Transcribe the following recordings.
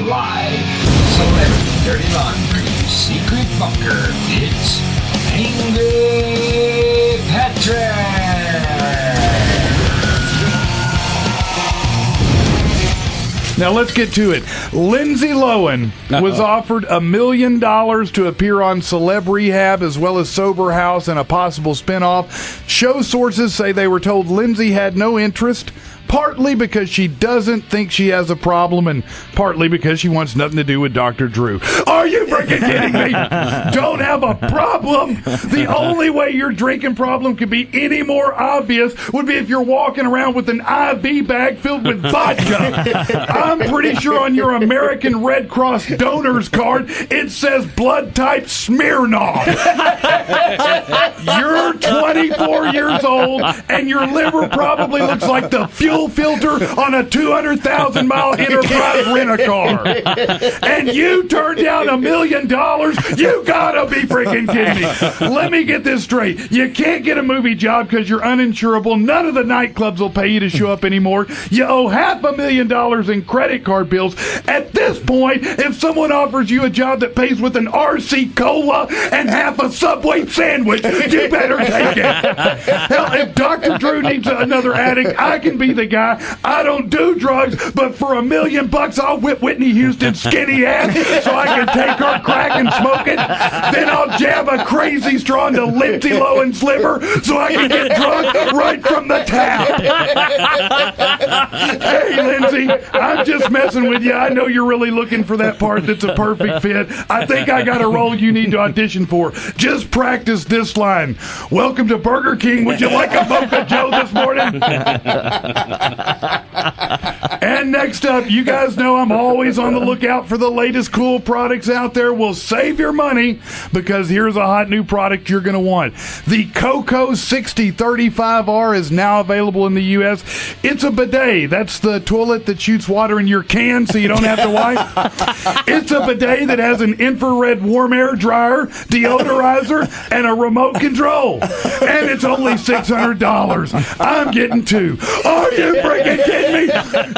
Live, Celebrity Dirty Laundry Secret Bunker, it's Angry Patrick! Now let's get to it. Lindsay Lohan was offered $1 million to appear on Celeb Rehab as well as Sober House and a possible spinoff. Show sources say they were told Lindsay had no interest, partly because she doesn't think she has a problem and partly because she wants nothing to do with Dr. Drew. Are you freaking kidding me? Don't have a problem? The only way your drinking problem could be any more obvious would be if you're walking around with an IV bag filled with vodka. I'm pretty sure on your American Red Cross donors card it says blood type Smirnoff. You're 24 years old and your liver probably looks like the fuel filter on a 200,000-mile Enterprise rent-a-car. And you turned down $1 million? You gotta be freaking kidding me. Let me get this straight. You can't get a movie job because you're uninsurable. None of the nightclubs will pay you to show up anymore. You owe $500,000 in credit card bills. At this point, if someone offers you a job that pays with an RC Cola and half a Subway sandwich, you better take it. Hell, if Dr. Drew needs another addict, I can be the guy. I don't do drugs, but for $1 million, I'll whip Whitney Houston's skinny ass so I can take her crack and smoke it. Then I'll jab a crazy straw into Lindsay Lohan's liver so I can get drunk right from the tap. Hey, Lindsay, I'm just messing with you. I know you're really looking for that part that's a perfect fit. I think I got a role you need to audition for. Just practice this line. Welcome to Burger King. Would you like a Mocha Joe this morning? And next up, you guys know I'm always on the lookout for the latest cool products out there. Well, save your money because here's a hot new product you're going to want. The Coco 6035R is now available in the U.S. It's a bidet. That's the toilet that shoots water in your can so you don't have to wipe. It's a bidet that has an infrared warm air dryer, deodorizer, and a remote control. And it's only $600. I'm getting two. Are you freaking kidding me?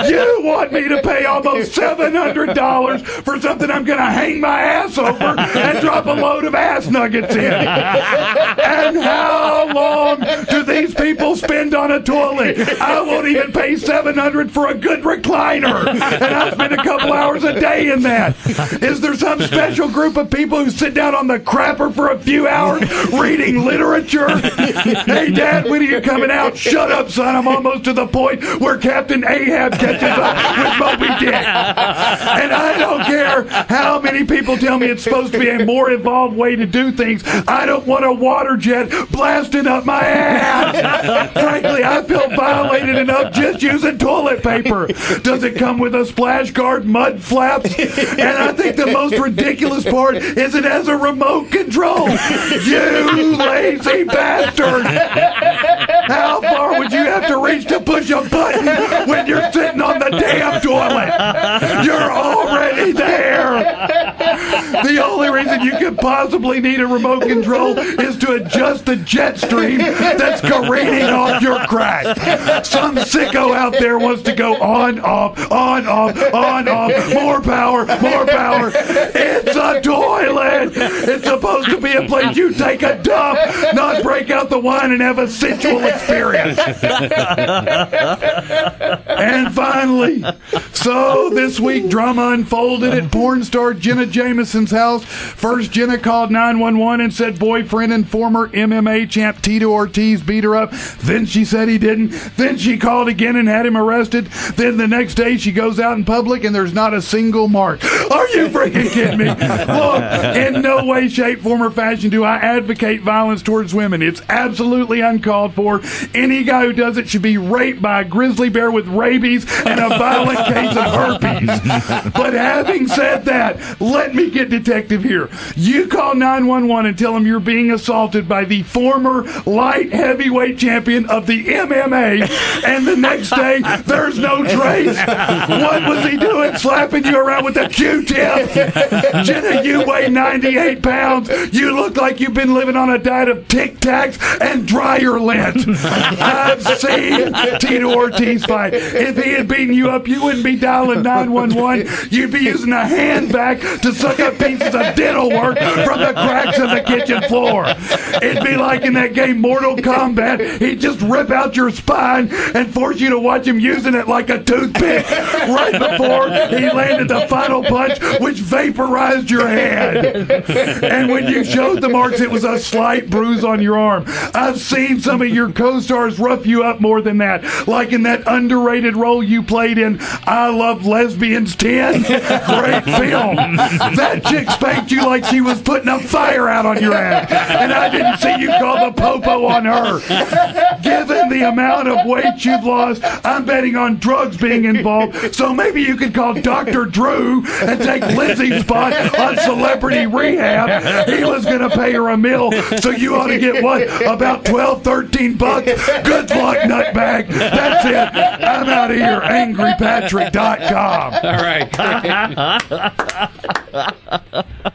You want me to pay almost $700 for something I'm going to hang my ass over and drop a load of ass nuggets in? And how long do these people spend on a toilet? I won't even pay $700 for a good recliner, and I spend a couple hours a day in that. Is there some special group of people who sit down on the crapper for a few hours reading literature? Hey, Dad, when are you coming out? Shut up, son. I'm almost to the point where Captain Ahab catches up with Moby Dick. And I don't care how many people tell me it's supposed to be a more evolved way to do things. I don't want a water jet blasting up my ass. Frankly, I feel violated enough just using toilet paper. Does it come with a splash guard, mud flaps? And I think the most ridiculous part is it has a remote control. You lazy bastard! How far would you have to reach to push a button when you're sitting on the damn toilet? You're already there. The only reason you could possibly need a remote control is to adjust the jet stream that's careening off your crack. Some sicko out there wants to go on, off, on, off, on, off, more power, more power. It's a toilet. It's supposed to be a place you take a dump, not break out the wine and have a sensual experience. And finally, so this week drama unfolded at porn star Jenna Jameson's house. First, Jenna called 911 and said boyfriend and former MMA champ Tito Ortiz beat her up. Then she said he didn't. Then she called again and had him arrested. Then the next day she goes out in public and there's not a single mark. Are you freaking kidding me? Look, in no way, shape, form, or fashion do I advocate violence towards women. It's absolutely uncalled for. Any guy who does it should be raped by a grizzly bear with rabies and a violent case of herpes. But having said that, let me get detective here. You call 911 and tell them you're being assaulted by the former light heavyweight champion of the MMA, and the next day there's no trace. What was he doing, slapping you around with a Q-tip? Jenna, you weigh 98 pounds. You look like you've been living on a diet of Tic Tacs and dryer lint. I've seen Tito Ortiz fight. If he had beaten you up, you wouldn't be dialing 911. You'd be using a hand vac to suck up pieces of dental work from the cracks of the kitchen floor. It'd be like in that game Mortal Kombat. He'd just rip out your spine and force you to watch him using it like a toothpick right before he landed the final punch, which vaporized your head. And when you showed the marks, it was a slight bruise on your arm. I've seen some of your co-stars rough you up more than that, like in that underrated role you played in I Love Lesbians 10. Great film. That chick spanked you like she was putting a fire out on your ass, and I didn't see you call the popo on her. Given the amount of weight you've lost, I'm betting on drugs being involved, so maybe you could call Dr. Drew and take Lizzie's spot on Celebrity Rehab. He was going to pay her a meal, so you ought to get, what, about 12, 13 bucks? Good luck, nutbag. That's it. I'm out of here. AngryPatrick.com. All right.